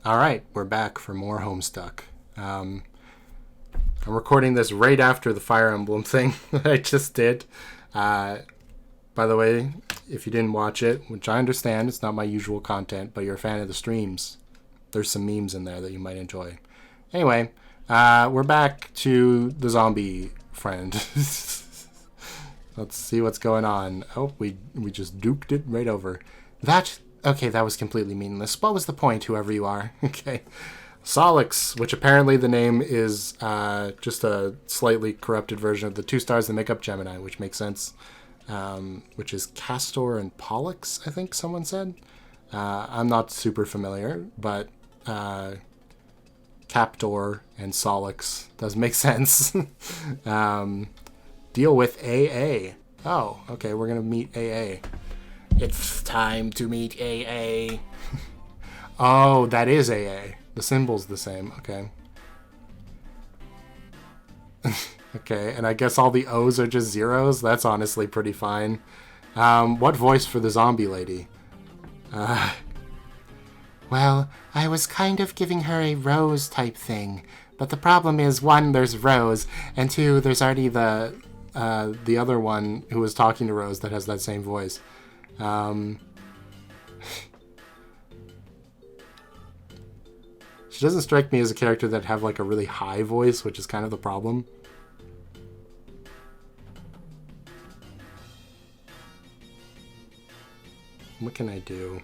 All right, we're back for more Homestuck. I'm recording this right after the Fire Emblem thing that I just did. By the way, if you didn't watch it, which I understand, it's not my usual content, but you're a fan of the streams, there's some memes in there that you might enjoy. Anyway, we're back to the zombie friend. Let's see what's going on. Oh, we just duked it right over. Okay, that was completely meaningless. What was the point, whoever you are? Okay. Solix, which apparently the name is just a slightly corrupted version of the two stars that make up Gemini, which makes sense. Which is Castor and Pollux, I think someone said. I'm not super familiar, but Captor and Solix does make sense. Deal with AA. Oh, okay, we're going to meet AA. It's time to meet AA. Oh, that is AA. The symbol's the same. Okay. Okay, and I guess all the O's are just zeros? That's honestly pretty fine. What voice for the zombie lady? Well, I was kind of giving her a Rose type thing. But the problem is, one, there's Rose, and two, there's already the other one who was talking to Rose that has that same voice. She doesn't strike me as a character that have like a really high voice, which is kind of the problem. What can I do?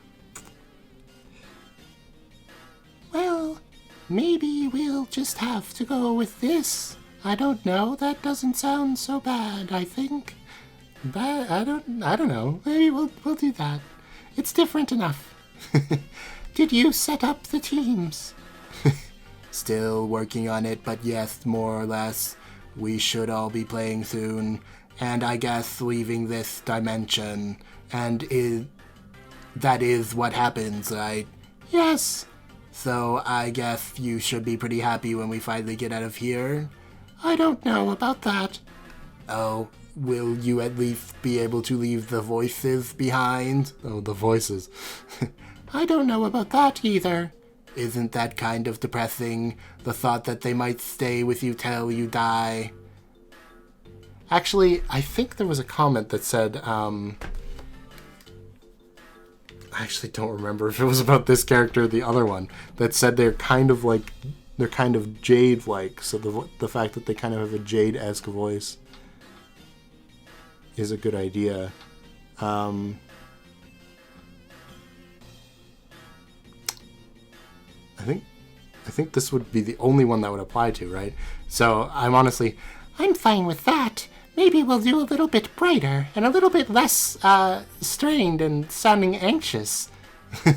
Well, maybe we'll just have to go with this. I don't know. That doesn't sound so bad, I think. But I don't know. Maybe we'll do that. It's different enough. Did you set up the teams? Still working on it, but yes, more or less. We should all be playing soon. And I guess leaving this dimension. And that is what happens, right? Yes. So I guess you should be pretty happy when we finally get out of here. I don't know about that. Oh, will you at least be able to leave the voices behind? Oh, the voices. I don't know about that either. Isn't that kind of depressing? The thought that they might stay with you till you die. Actually, I think there was a comment that said, I actually don't remember if it was about this character or the other one, that said they're kind of Jade-like, so the fact that they kind of have a Jade-esque voice is a good idea. I think this would be the only one that would apply to, right? So I'm fine with that. Maybe we'll do a little bit brighter and a little bit less strained and sounding anxious.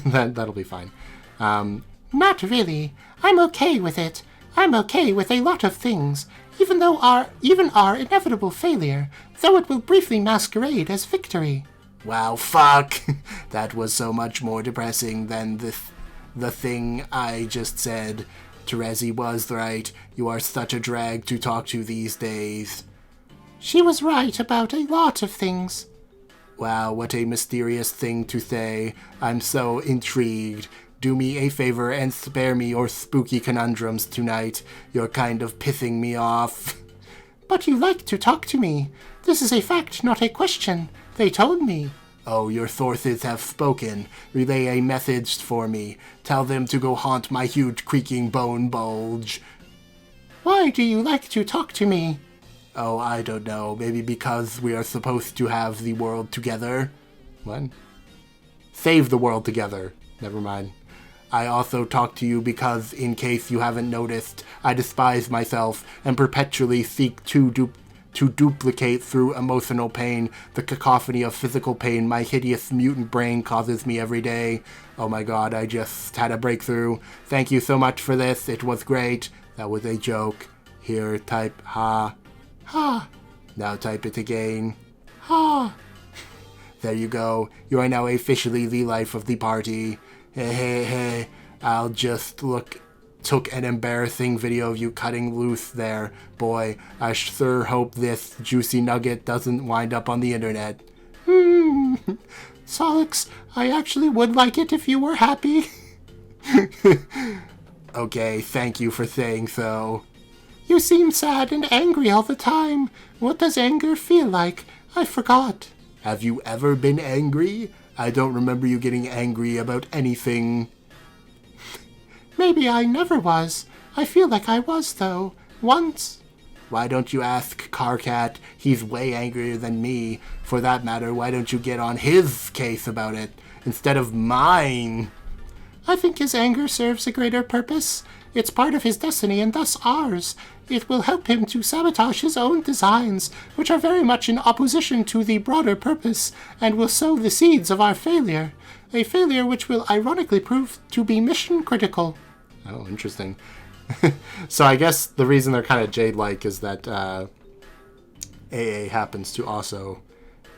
That'll be fine. Not really. I'm okay with it. I'm okay with a lot of things, even our inevitable failure, though it will briefly masquerade as victory. Wow, fuck! That was so much more depressing than the thing I just said. Terezi was right. You are such a drag to talk to these days. She was right about a lot of things. Wow, what a mysterious thing to say. I'm so intrigued. Do me a favor and spare me your spooky conundrums tonight. You're kind of pissing me off. But you like to talk to me. This is a fact, not a question. They told me. Oh, your sources have spoken. Relay a message for me. Tell them to go haunt my huge creaking bone bulge. Why do you like to talk to me? Oh, I don't know. Maybe because we are supposed to have the world together. What? Save the world together. Never mind. I also talk to you because, in case you haven't noticed, I despise myself and perpetually seek to duplicate through emotional pain the cacophony of physical pain my hideous mutant brain causes me every day. Oh my god, I just had a breakthrough. Thank you so much for this. It was great. That was a joke. Here, type ha. Ha. Now type it again. Ha. There you go. You are now officially the life of the party. Hey. I'll just took an embarrassing video of you cutting loose there. Boy, I sure hope this juicy nugget doesn't wind up on the internet. Solix, I actually would like it if you were happy. Okay, thank you for saying so. You seem sad and angry all the time. What does anger feel like? I forgot. Have you ever been angry? I don't remember you getting angry about anything. Maybe I never was. I feel like I was, though. Once. Why don't you ask Carcat? He's way angrier than me. For that matter, why don't you get on his case about it instead of mine? I think his anger serves a greater purpose. It's part of his destiny and thus ours. It will help him to sabotage his own designs, which are very much in opposition to the broader purpose, and will sow the seeds of our failure. A failure which will ironically prove to be mission critical. Oh, interesting. So I guess the reason they're kind of Jade-like is that AA happens to also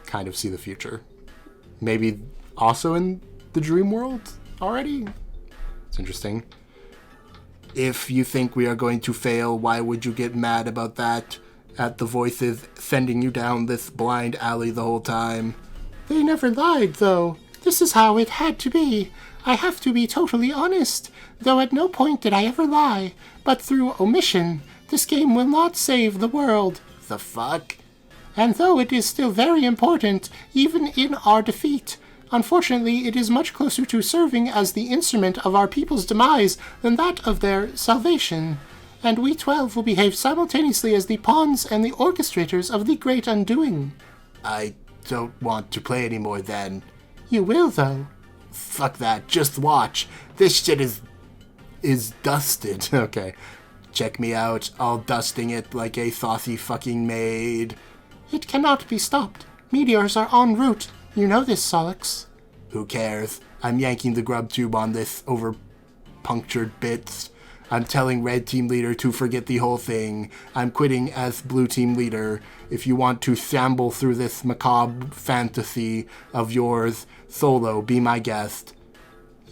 kind of see the future. Maybe also in the dream world already? It's interesting. If you think we are going to fail, why would you get mad about that? At the voices sending you down this blind alley the whole time? They never lied, though. This is how it had to be. I have to be totally honest, though at no point did I ever lie. But through omission, this game will not save the world. The fuck? And though it is still very important, even in our defeat, unfortunately it is much closer to serving as the instrument of our people's demise than that of their salvation. And we 12 will behave simultaneously as the pawns and the orchestrators of the great undoing. I don't want to play anymore then. You will, though. Fuck that, just watch. This shit is dusted. Okay. Check me out, all dusting it like a saucy fucking maid. It cannot be stopped. Meteors are en route. You know this, Solix. Who cares? I'm yanking the grub tube on this over-punctured bits. I'm telling Red Team Leader to forget the whole thing. I'm quitting as Blue Team Leader. If you want to shamble through this macabre fantasy of yours, solo, be my guest.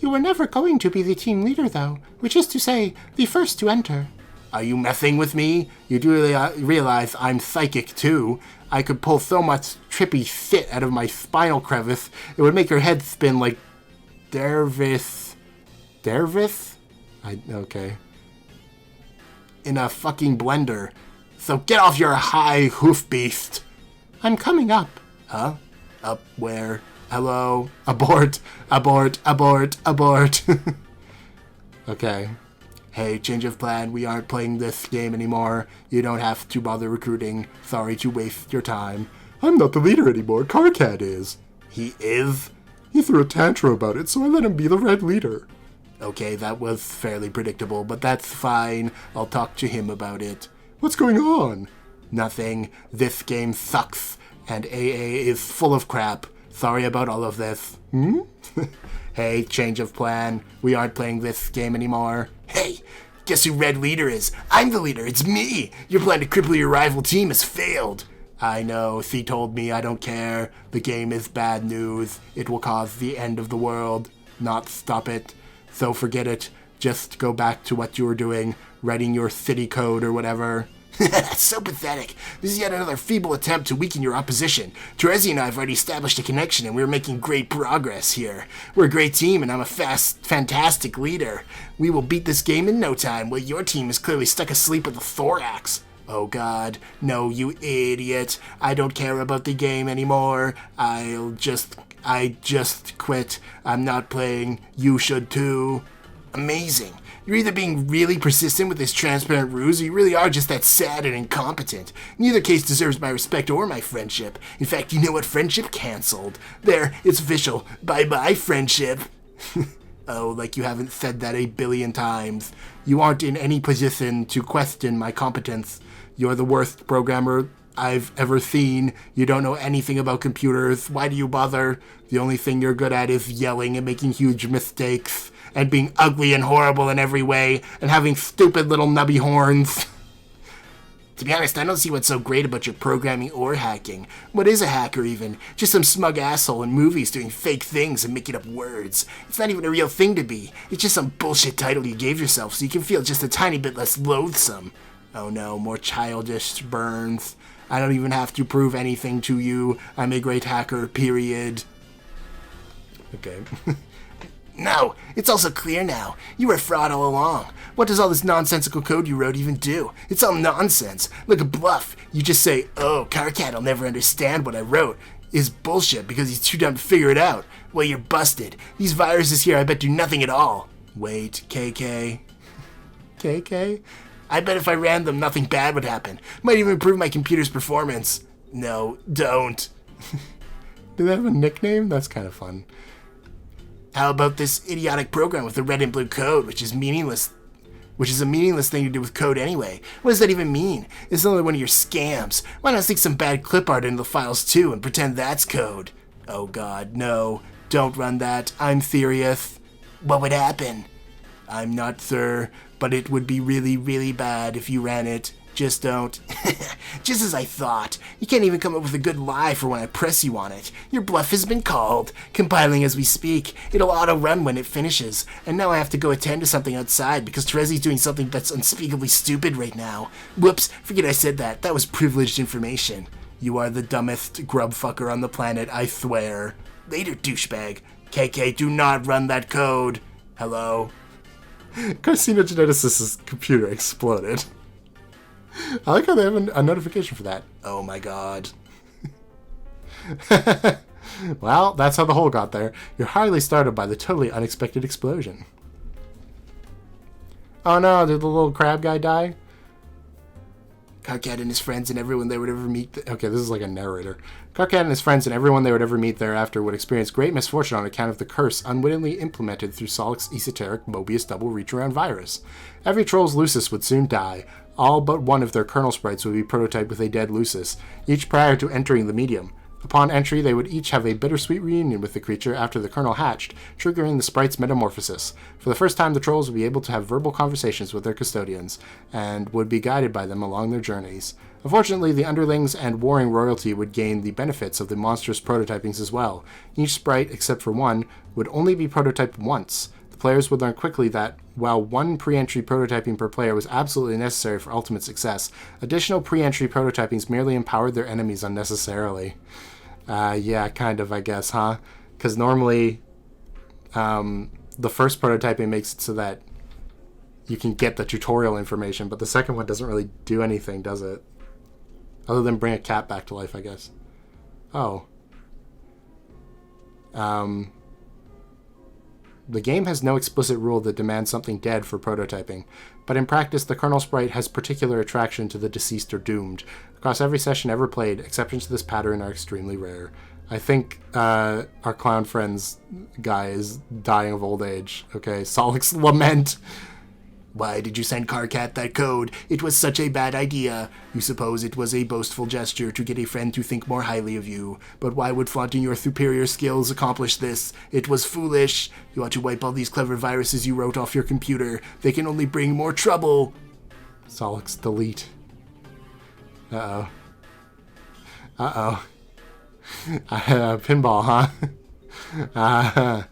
You were never going to be the team leader, though, which is to say, the first to enter. Are you messing with me? You do realize I'm psychic, too. I could pull so much trippy shit out of my spinal crevice, it would make your head spin like Dervis? Okay. In a fucking blender. So get off your high hoof beast. I'm coming up. Huh? Up where? Hello? Abort. Abort. Abort. Abort. Okay. Hey, change of plan. We aren't playing this game anymore. You don't have to bother recruiting. Sorry to waste your time. I'm not the leader anymore. Carcat is. He is? He threw a tantrum about it, so I let him be the red leader. Okay, that was fairly predictable, but that's fine. I'll talk to him about it. What's going on? Nothing. This game sucks, and AA is full of crap. Sorry about all of this. Hey, change of plan. We aren't playing this game anymore. Hey, guess who red leader is? I'm the leader. It's me. Your plan to cripple your rival team has failed. I know. C told me. I don't care. The game is bad news. It will cause the end of the world, not stop it. So forget it. Just go back to what you were doing, writing your city code or whatever. That's so pathetic. This is yet another feeble attempt to weaken your opposition. Terezi and I have already established a connection, and we're making great progress here. We're a great team, and I'm a fantastic leader. We will beat this game in no time, while your team is clearly stuck asleep with a thorax. Oh god, no, you idiot. I don't care about the game anymore. I just quit. I'm not playing. You should too. Amazing. You're either being really persistent with this transparent ruse, or you really are just that sad and incompetent. Neither case deserves my respect or my friendship. In fact, you know what? Friendship canceled. There, it's official. Bye-bye, friendship. Oh, like you haven't said that 8 billion times. You aren't in any position to question my competence. You're the worst programmer I've ever seen. You don't know anything about computers. Why do you bother? The only thing you're good at is yelling and making huge mistakes, and being ugly and horrible in every way, and having stupid little nubby horns. To be honest, I don't see what's so great about your programming or hacking. What is a hacker even? Just some smug asshole in movies doing fake things and making up words. It's not even a real thing to be. It's just some bullshit title you gave yourself so you can feel just a tiny bit less loathsome. Oh no, more childish burns. I don't even have to prove anything to you. I'm a great hacker, period. Okay. No, it's also clear now. You were a fraud all along. What does all this nonsensical code you wrote even do? It's all nonsense. Like a bluff. You just say, oh, Carcat'll never understand what I wrote. Is bullshit because he's too dumb to figure it out. Well, you're busted. These viruses here I bet do nothing at all. Wait, KK. KK? I bet if I ran them, nothing bad would happen. Might even improve my computer's performance. No, don't. Do they have a nickname? That's kind of fun. How about this idiotic program with the red and blue code, which is meaningless? Which is a meaningless thing to do with code anyway. What does that even mean? It's another one of your scams. Why not stick some bad clip art into the files too and pretend that's code? Oh god, no. Don't run that. I'm serious. What would happen? I'm not sure, but it would be really, really bad if you ran it. Just don't. Just as I thought. You can't even come up with a good lie for when I press you on it. Your bluff has been called. Compiling as we speak. It'll auto-run when it finishes. And now I have to go attend to something outside because Terezi's doing something that's unspeakably stupid right now. Whoops, forget I said that. That was privileged information. You are the dumbest grub fucker on the planet, I swear. Later, douchebag. KK, do not run that code. Hello? Carcinogeneticist's computer exploded. I like how they have a notification for that. Oh my god. Well, that's how the hole got there. You're hardly startled by the totally unexpected explosion. Oh no, did the little crab guy die? Carcat and his friends and everyone they would ever meet... Okay, this is like a narrator. Carcat and his friends and everyone they would ever meet thereafter would experience great misfortune on account of the curse unwittingly implemented through Solix's esoteric Mobius double reach-around virus. Every Troll's Lucis would soon die. All but one of their kernel sprites would be prototyped with a dead Lucis, each prior to entering the medium. Upon entry, they would each have a bittersweet reunion with the creature after the kernel hatched, triggering the sprite's metamorphosis. For the first time, the trolls would be able to have verbal conversations with their custodians, and would be guided by them along their journeys. Unfortunately, the underlings and warring royalty would gain the benefits of the monstrous prototypings as well. Each sprite, except for one, would only be prototyped once. The players would learn quickly that, while one pre-entry prototyping per player was absolutely necessary for ultimate success, additional pre-entry prototypings merely empowered their enemies unnecessarily. Yeah, kind of, I guess, huh? Because normally, the first prototyping makes it so that you can get the tutorial information, but the second one doesn't really do anything, does it? Other than bring a cat back to life, I guess. Oh. The game has no explicit rule that demands something dead for prototyping, but in practice, the kernel sprite has particular attraction to the deceased or doomed. Across every session ever played, exceptions to this pattern are extremely rare. I think our clown friends guy is dying of old age. Okay, Solix's lament. Why did you send Carcat that code? It was such a bad idea. You suppose it was a boastful gesture to get a friend to think more highly of you. But why would flaunting your superior skills accomplish this? It was foolish. You ought to wipe all these clever viruses you wrote off your computer. They can only bring more trouble. Solix, delete. Uh-oh. Uh-oh. Pinball, huh?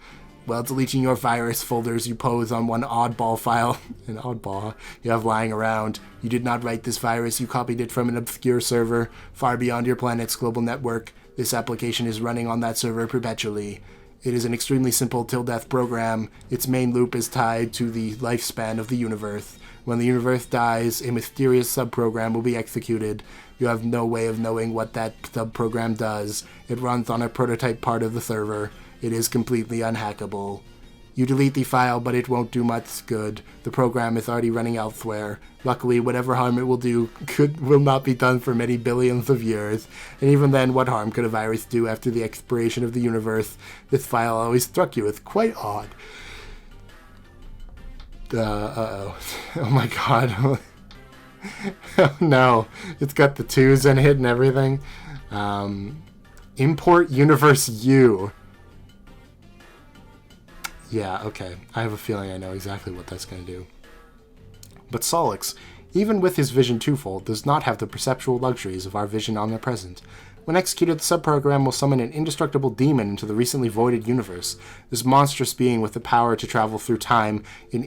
While deleting your virus folders you pose on one oddball file, an oddball you have lying around. You did not write this virus, you copied it from an obscure server far beyond your planet's global network. This application is running on that server perpetually. It is an extremely simple till-death program. Its main loop is tied to the lifespan of the universe. When the universe dies, a mysterious subprogram will be executed. You have no way of knowing what that subprogram does. It runs on a prototype part of the server. It is completely unhackable. You delete the file, but it won't do much good. The program is already running elsewhere. Luckily, whatever harm it will do will not be done for many billions of years. And even then, what harm could a virus do after the expiration of the universe? This file always struck you as quite odd. Uh-oh. Oh my god. Oh no. It's got the 2's in it and everything. Import universe U. Yeah, okay. I have a feeling I know exactly what that's going to do. But Solix, even with his vision twofold, does not have the perceptual luxuries of our vision omnipresent. When executed, the subprogram will summon an indestructible demon into the recently voided universe. This monstrous being with the power to travel through time in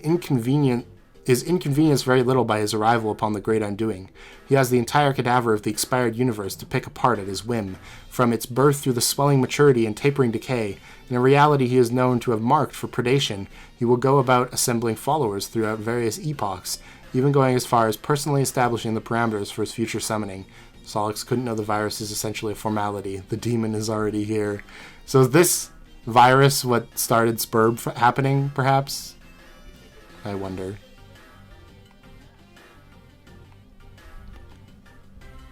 is inconvenienced very little by his arrival upon the Great Undoing. He has the entire cadaver of the expired universe to pick apart at his whim, from its birth through the swelling maturity and tapering decay, and in reality he is known to have marked for predation. He will go about assembling followers throughout various epochs, even going as far as personally establishing the parameters for his future summoning. Solix couldn't know the virus is essentially a formality. The demon is already here. So is this virus what started Spurb happening, perhaps? I wonder.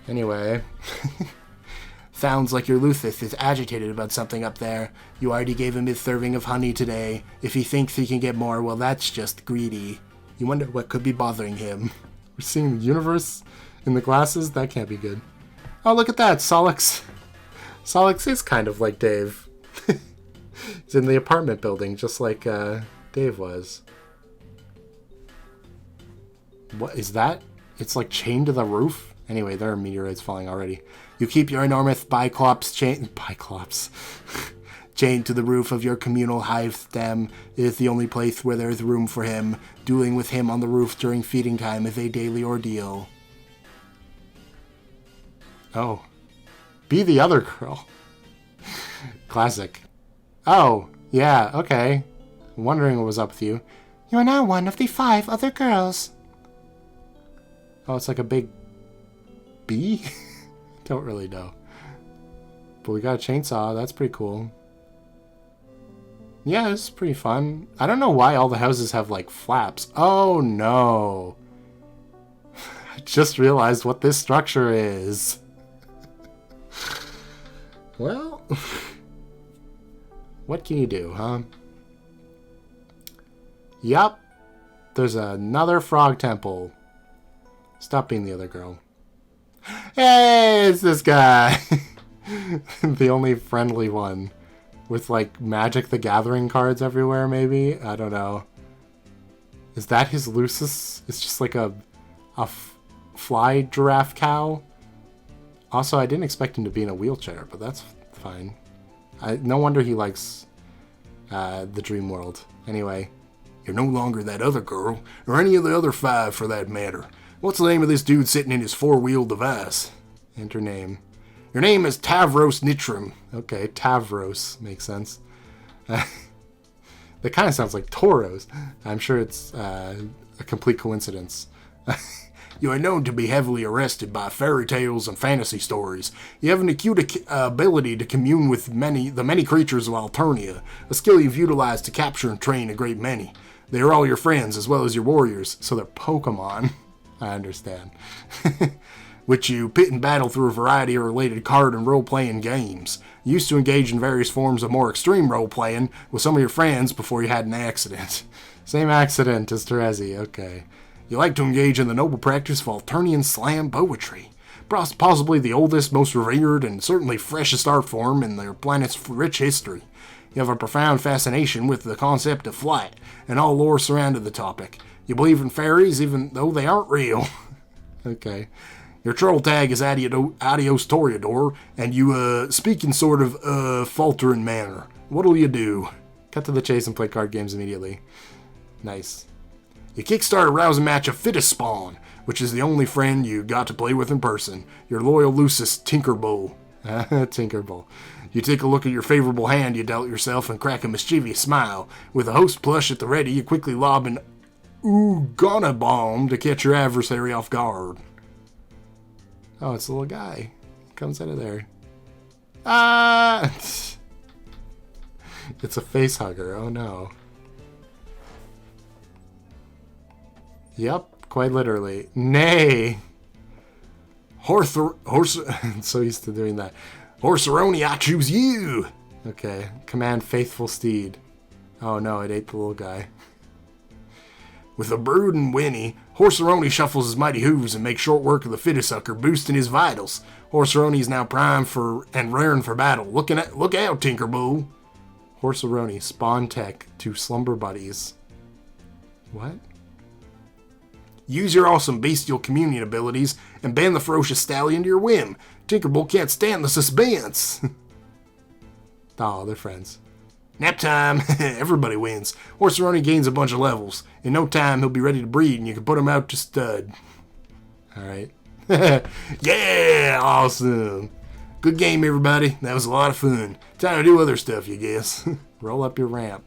Anyway. Sounds like your Luthith is agitated about something up there. You already gave him his serving of honey today. If he thinks he can get more, well, that's just greedy. You wonder what could be bothering him. We're seeing the universe in the glasses? That can't be good. Oh, look at that. Solix. Solix is kind of like Dave. He's in the apartment building, just like Dave was. What is that? It's like chained to the roof? Anyway, there are meteorites falling already. You keep your enormous Biclops chained to the roof of your communal hive stem. It is the only place where there is room for him. Dueling with him on the roof during feeding time is a daily ordeal. Oh. Be the other girl. Classic. Oh, yeah, okay. I'm wondering what was up with you. You are now one of the 5 other girls. Oh, it's like a big bee? Don't really know. But we got a chainsaw. That's pretty cool. Yeah, it's pretty fun. I don't know why all the houses have, like, flaps. Oh, no. I just realized what this structure is. Well, what can you do, huh? Yup. There's another frog temple. Stop being the other girl. Hey, it's this guy. The only friendly one. With, like, Magic the Gathering cards everywhere, maybe? I don't know. Is that his Lucis? It's just like a fly giraffe cow? Also, I didn't expect him to be in a wheelchair, but that's fine. No wonder he likes the dream world. Anyway. You're no longer that other girl, or any of the other 5 for that matter. What's the name of this dude sitting in his 4-wheel device? Enter name. Your name is Tavros Nitram. Okay, Tavros. Makes sense. That kind of sounds like Tauros. I'm sure it's a complete coincidence. You are known to be heavily arrested by fairy tales and fantasy stories. You have an acute ability to commune with the many creatures of Alternia, a skill you've utilized to capture and train a great many. They are all your friends as well as your warriors, so they're Pokemon. I understand. Which you pit in battle through a variety of related card and role-playing games. You used to engage in various forms of more extreme role-playing with some of your friends before you had an accident. Same accident as Terezi, okay. You like to engage in the noble practice of Alternian slam poetry. Possibly the oldest, most revered, and certainly freshest art form in their planet's rich history. You have a profound fascination with the concept of flight, and all lore surrounding the topic. You believe in fairies even though they aren't real. Okay. Your troll tag is Adios Toreador, and you speak in sort of faltering manner. What'll you do? Cut to the chase and play card games immediately. Nice. You kickstart a rousing match of Fittest Spawn, which is the only friend you got to play with in person. Your loyal Lucis Tinkerbull. Tinkerbull. You take a look at your favorable hand you dealt yourself and crack a mischievous smile. With a host plush at the ready, you quickly lob an Ugana bomb to catch your adversary off guard. Oh, it's a little guy. Comes out of there. Ah! It's a face hugger. Oh no. Yep, quite literally. Nay! Horse. So used to doing that. Horseroni, I choose you! Okay, command faithful steed. Oh no, it ate the little guy. With a brood and whinny, Horseroni shuffles his mighty hooves and makes short work of the Fitisucker, boosting his vitals. Horseroni is now primed for and raring for battle. Look out, Tinkerbull! Horseroni, spawn tech to slumber buddies. What? Use your awesome bestial communion abilities and ban the ferocious stallion to your whim. Tinkerbull can't stand the suspense. Oh, they're friends. Nap time. Everybody wins. Horseroni gains a bunch of levels. In no time, he'll be ready to breed, and you can put him out to stud. Alright. Yeah! Awesome. Good game, everybody. That was a lot of fun. Time to do other stuff, you guess. Roll up your ramp.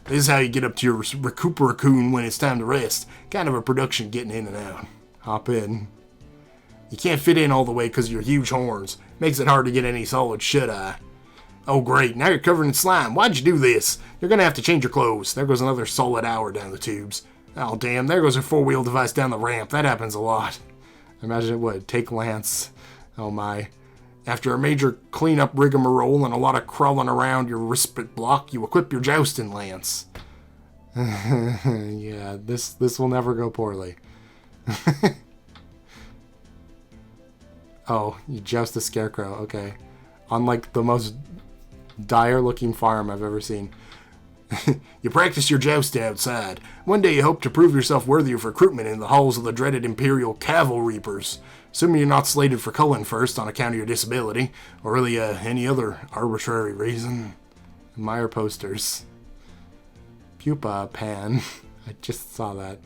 This is how you get up to your recuperacoon when it's time to rest. Kind of a production getting in and out. Hop in. You can't fit in all the way because of your huge horns. Makes it hard to get any solid shut-eye. Oh great, now you're covered in slime. Why'd you do this? You're gonna have to change your clothes. There goes another solid hour down the tubes. Oh damn, there goes your four-wheel device down the ramp. That happens a lot. Imagine it would. Take Lance. Oh my. After a major cleanup rigmarole and a lot of crawling around your respite block, you equip your jousting lance. Yeah, this will never go poorly. Oh, you joust a scarecrow. Okay. On like the most dire-looking farm I've ever seen. You practice your joust outside. One day you hope to prove yourself worthy of recruitment in the halls of the dreaded Imperial Cavalreapers. Assuming you're not slated for culling first on account of your disability, or really any other arbitrary reason. Admire posters. Pupa Pan. I just saw that.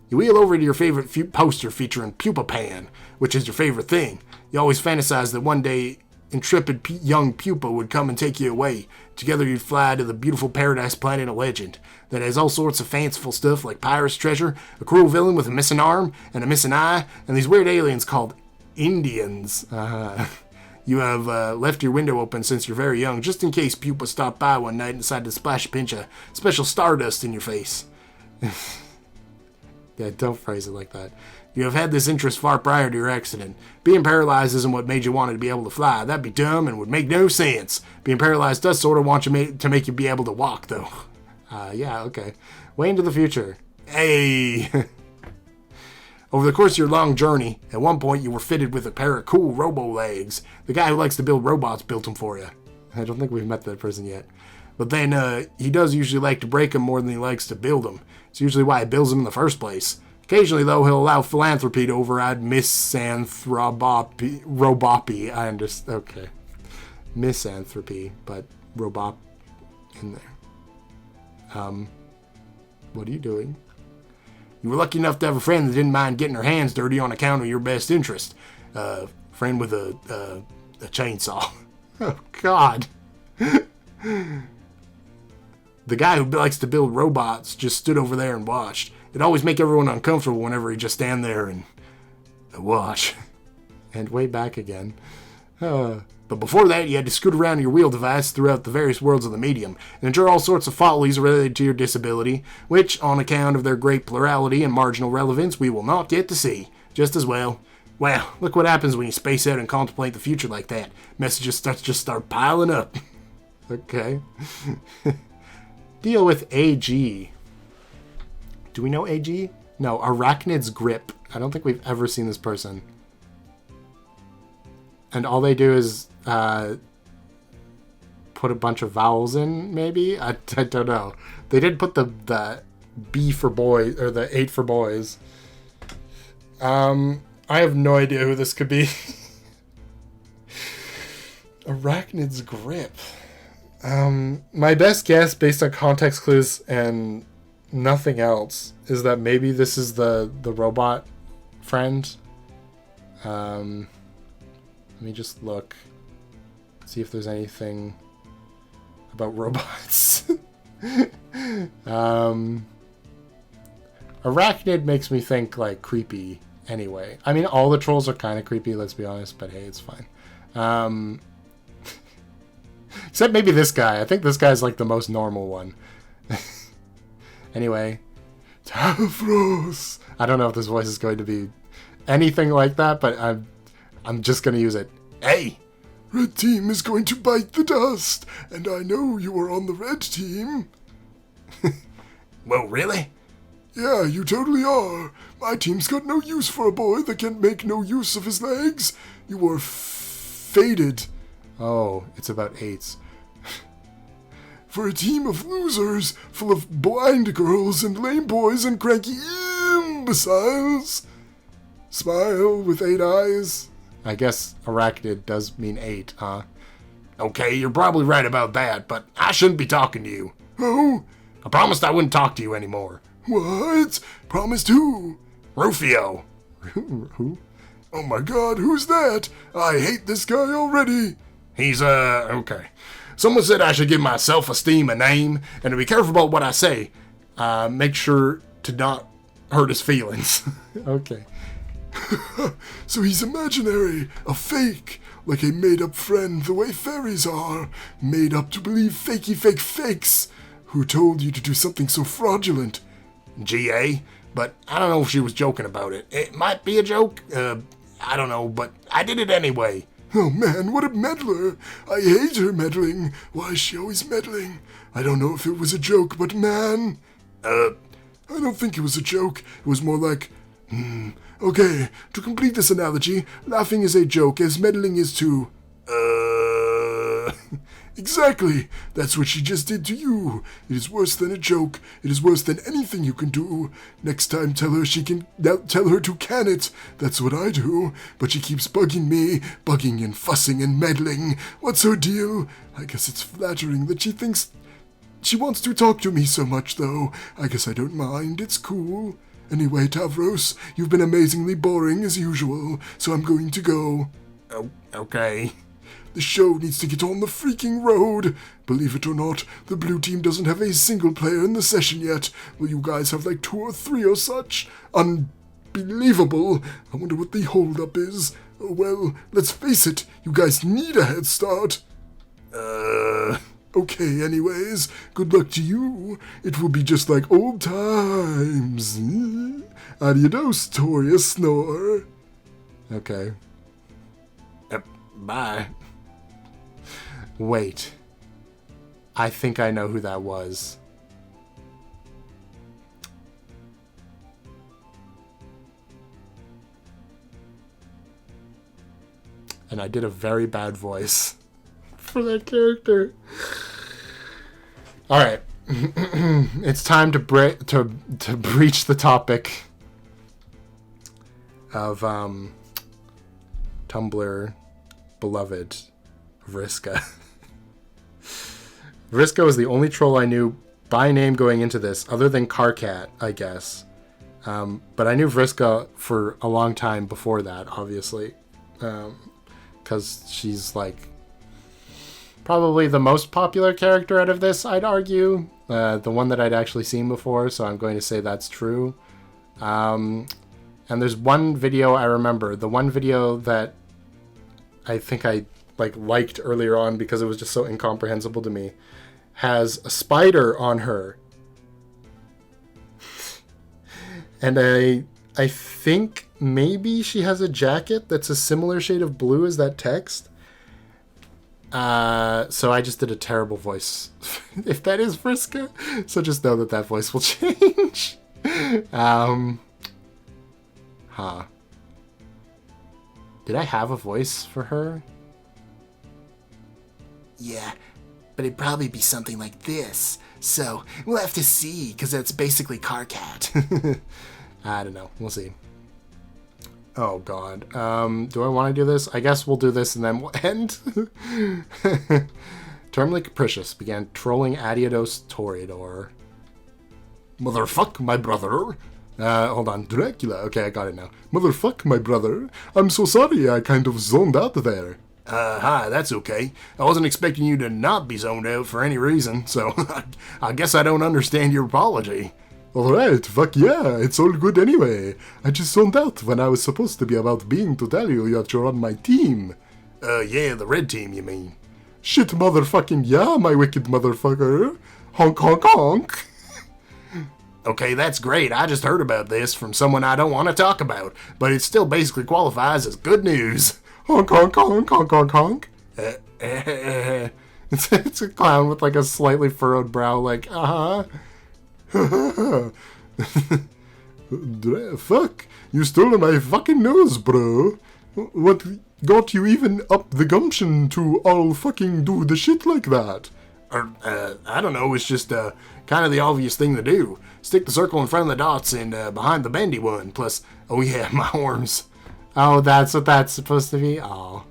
You wheel over to your favorite poster featuring Pupa Pan, which is your favorite thing. You always fantasize that one day intrepid young pupa would come and take you away. Together you'd fly to the beautiful paradise planet of legend that has all sorts of fanciful stuff like pirate's treasure, a cruel villain with a missing arm and a missing eye, and these weird aliens called Indians. You have left your window open since you're very young, just in case pupa stopped by one night and decided to splash a pinch of special stardust in your face. Yeah, don't phrase it like that. You have had this interest far prior to your accident. Being paralyzed isn't what made you want to be able to fly. That'd be dumb and would make no sense. Being paralyzed does sort of want you to make you be able to walk, though. Yeah, okay. Way into the future. Hey! Over the course of your long journey, at one point you were fitted with a pair of cool robo-legs. The guy who likes to build robots built them for you. I don't think we've met that person yet. But then, he does usually like to break them more than he likes to build them. It's usually why he builds them in the first place. Occasionally, though, he'll allow philanthropy to override misanthropy. I understand. Okay. Misanthropy, but robot in there. What are you doing? You were lucky enough to have a friend that didn't mind getting her hands dirty on account of your best interest. Friend with a chainsaw. Oh, God. The guy who likes to build robots just stood over there and watched. It'd always make everyone uncomfortable whenever he'd just stand there and watch. And way back again. But before that, you had to scoot around your wheel device throughout the various worlds of the medium and endure all sorts of follies related to your disability, which, on account of their great plurality and marginal relevance, we will not get to see. Just as well. Wow, look what happens when you space out and contemplate the future like that. Messages just start piling up. Okay. Deal with AG. Do we know AG? No, Arachnid's Grip. I don't think we've ever seen this person. And all they do is put a bunch of vowels in, maybe? I don't know. They did put the B for boys, or the 8 for boys. I have no idea who this could be. Arachnid's Grip. My best guess, based on context clues and nothing else, is that maybe this is the robot friend. Let me just look. See if there's anything about robots. Arachnid makes me think, like, creepy anyway. I mean, all the trolls are kind of creepy, let's be honest, but hey, it's fine. Except maybe this guy. I think this guy's, like, the most normal one. Anyway. Tavros! I don't know if this voice is going to be anything like that, but I'm just going to use it. Hey! Red team is going to bite the dust, and I know you are on the red team. Well, really? Yeah, you totally are. My team's got no use for a boy that can make no use of his legs. You are faded. Oh, it's about 8s. For a team of losers, full of blind girls and lame boys and cranky imbeciles. Smile with 8 eyes. I guess arachnid does mean 8, huh? Okay, you're probably right about that, but I shouldn't be talking to you. Oh, I promised I wouldn't talk to you anymore. what? Promised who? Rufio. Who? Oh my god, who's that? I hate this guy already. He's, okay. Someone said I should give my self-esteem a name, and to be careful about what I say. Make sure to not hurt his feelings. Okay. So he's imaginary, a fake, like a made-up friend the way fairies are, made up to believe fakey fake fakes. Who told you to do something so fraudulent? GA, but I don't know if she was joking about it. It might be a joke, I don't know, but I did it anyway. Oh man, what a meddler! I hate her meddling. Why is she always meddling? I don't know if it was a joke, but man... I don't think it was a joke. It was more like... Okay, to complete this analogy, laughing is a joke as meddling is to... Exactly! That's what she just did to you. It is worse than a joke. It is worse than anything you can do. Next time tell her to can it. That's what I do. But she keeps bugging me, bugging and fussing and meddling. What's her deal? I guess it's flattering that she thinks... She wants to talk to me so much, though. I guess I don't mind. It's cool. Anyway, Tavros, you've been amazingly boring as usual, so I'm going to go. Oh, okay. The show needs to get on the freaking road. Believe it or not, the blue team doesn't have a single player in the session yet. Well, you guys have like 2 or 3 or such. Unbelievable. I wonder what the holdup is. Oh, well, let's face it, you guys need a head start. Okay, anyways, good luck to you. It will be just like old times. Adios, Toria Snore. Okay. Bye. Wait. I think I know who that was. And I did a very bad voice for that character. All right. It's time to breach the topic of Tumblr beloved Vriska. Vriska was the only troll I knew by name going into this, other than Carcat, I guess. But I knew Vriska for a long time before that, obviously. Because she's like probably the most popular character out of this, I'd argue. The one that I'd actually seen before, so I'm going to say that's true. And there's one video I remember. The one video that I think I liked earlier on because it was just so incomprehensible to me has a spider on her. And I think maybe she has a jacket that's a similar shade of blue as that text. So I just did a terrible voice. If that is Vriska. So just know that voice will change. Did I have a voice for her? Yeah, but it'd probably be something like this. So we'll have to see, because that's basically Carcat. I don't know. We'll see. Oh, God. Do I want to do this? I guess we'll do this and then we'll end. Termly Capricious began trolling Adiados Toreador. Motherfuck, my brother. Hold on. Dracula. Okay, I got it now. Motherfuck, my brother. I'm so sorry I kind of zoned out there. Hi, that's okay. I wasn't expecting you to not be zoned out for any reason, so I guess I don't understand your apology. Alright, fuck yeah, it's all good anyway. I just zoned out when I was supposed to be about being to tell you that you're on my team. Yeah, the red team, you mean? Shit motherfucking yeah, my wicked motherfucker. Honk honk honk. Okay, that's great. I just heard about this from someone I don't want to talk about, but it still basically qualifies as good news. Honk honk honk honk honk honk. It's a clown with like a slightly furrowed brow, like, Fuck, you stole my fucking nose, bro. What got you even up the gumption to all fucking do the shit like that? I don't know, it's just kind of the obvious thing to do. Stick the circle in front of the dots and behind the bendy one. Plus, oh yeah, my arms. Oh, that's what that's supposed to be? Oh.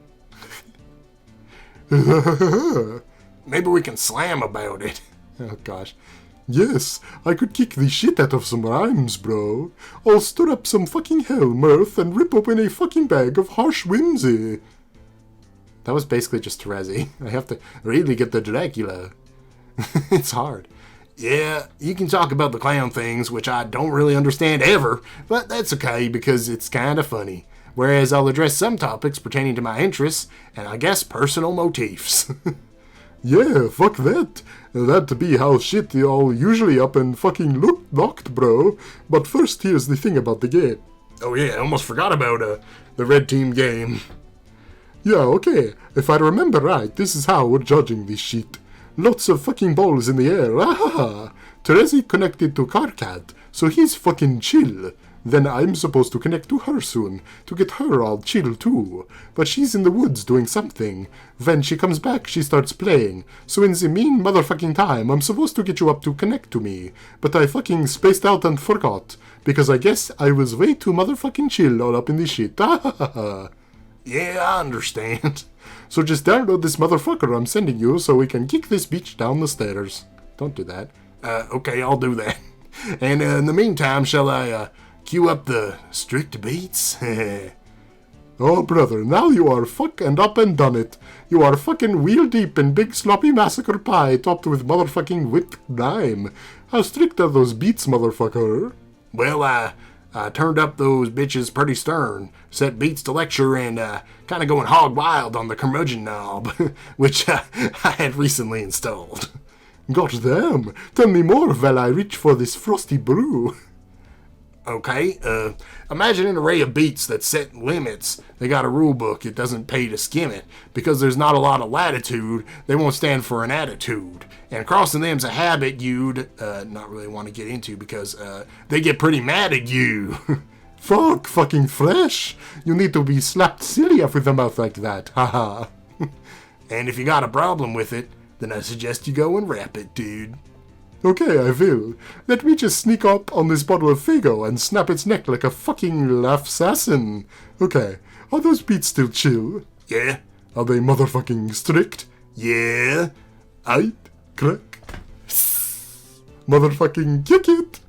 Maybe we can slam about it. Oh gosh. Yes, I could kick the shit out of some rhymes, bro. I'll stir up some fucking hell mirth and rip open a fucking bag of harsh whimsy. That was basically just Terezi. I have to really get the Dracula. It's hard. Yeah, you can talk about the clown things, which I don't really understand ever, but that's okay because it's kind of funny. Whereas I'll address some topics pertaining to my interests and I guess personal motifs. Yeah, fuck that. That'd be how shit y'all usually up and fucking locked, bro. But first, here's the thing about the game. Oh yeah, I almost forgot about the red team game. Yeah, okay. If I remember right, this is how we're judging this shit. Lots of fucking balls in the air. Ah, Terezi connected to Karkat, so he's fucking chill. Then I'm supposed to connect to her soon, to get her all chill too. But she's in the woods doing something. When she comes back, she starts playing. So in the mean motherfucking time, I'm supposed to get you up to connect to me. But I fucking spaced out and forgot. Because I guess I was way too motherfucking chill all up in this shit. Yeah, I understand. So just download this motherfucker I'm sending you so we can kick this bitch down the stairs. Don't do that. Okay, I'll do that. And in the meantime, shall I cue up the strict beats? Oh, brother, now you are fucking up and done it. You are fucking wheel deep in big sloppy massacre pie topped with motherfucking whipped lime. How strict are those beats, motherfucker? Well, I turned up those bitches pretty stern, set beats to lecture, and kind of going hog wild on the curmudgeon knob, which I had recently installed. Gosh damn, tell me more while I reach for this frosty brew. Okay, imagine an array of beats that set limits. They got a rule book, it doesn't pay to skim it. Because there's not a lot of latitude, they won't stand for an attitude. And crossing them's a habit you'd not really want to get into because they get pretty mad at you. Fucking fresh. You need to be slapped silly up with a mouth like that, haha. And if you got a problem with it, then I suggest you go and rap it, dude. Okay, I will. Let me just sneak up on this bottle of Fago and snap its neck like a fucking laugh assassin. Okay, are those beats still chill? Yeah. Are they motherfucking strict? Yeah. Aight, crack. Motherfucking kick it.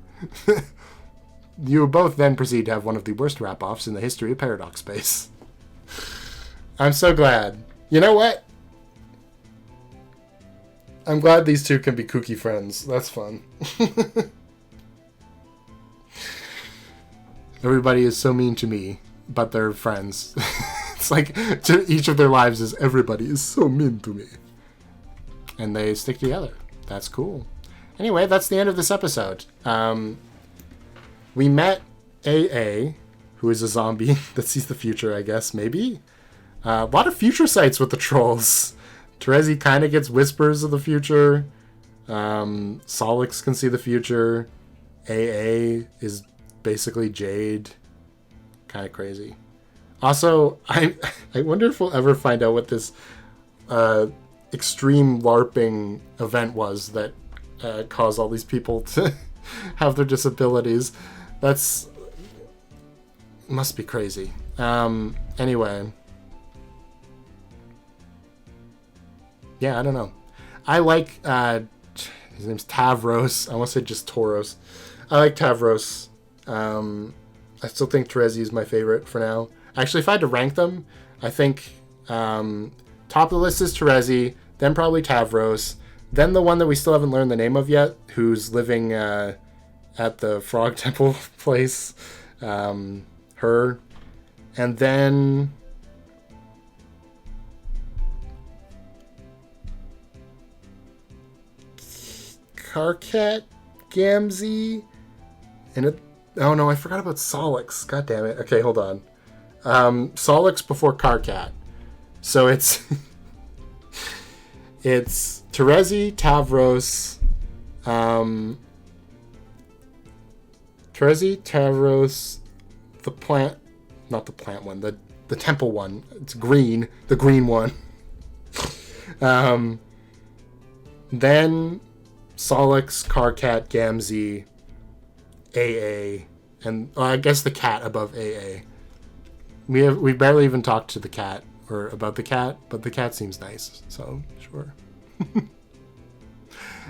You both then proceed to have one of the worst rap-offs in the history of Paradox Space. I'm so glad. You know what? I'm glad these two can be kooky friends. That's fun. Everybody is so mean to me, but they're friends. It's like to each of their lives is everybody is so mean to me. And they stick together. That's cool. Anyway, that's the end of this episode. We met AA, who is a zombie that sees the future, I guess, maybe? A lot of future sights with the trolls. Terezi kind of gets whispers of the future. Solix can see the future. AA is basically Jade. Kind of crazy. Also, I wonder if we'll ever find out what this extreme LARPing event was that caused all these people to have their disabilities. That's... must be crazy. Anyway... yeah, I don't know. I like, his name's Tavros. I almost said just Tauros. I like Tavros. I still think Terezi is my favorite for now. Actually, if I had to rank them, I think top of the list is Terezi, then probably Tavros, then the one that we still haven't learned the name of yet, who's living at the Frog Temple place, her, and then... Karkat, Gamzee, and it... oh no, I forgot about Solix. God damn it. Okay, hold on. Solix before Karkat. So it's... it's Terezi, Tavros, Terezi, Tavros, the plant... not the plant one, the temple one. It's green. The green one. Then... Solix, Karkat, Gamzee, AA, and I guess the cat above AA. We barely even talked to the cat or about the cat, but the cat seems nice, so sure.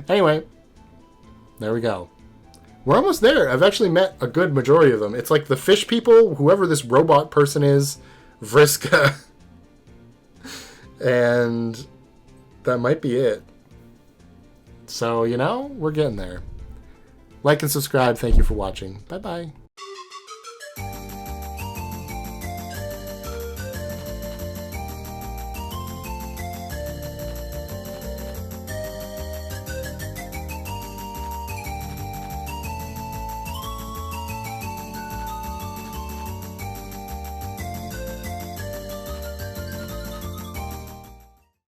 Anyway, there we go. We're almost there. I've actually met a good majority of them. It's like the fish people, whoever this robot person is, Vriska, and that might be it. So, we're getting there. Like and subscribe. Thank you for watching. Bye-bye.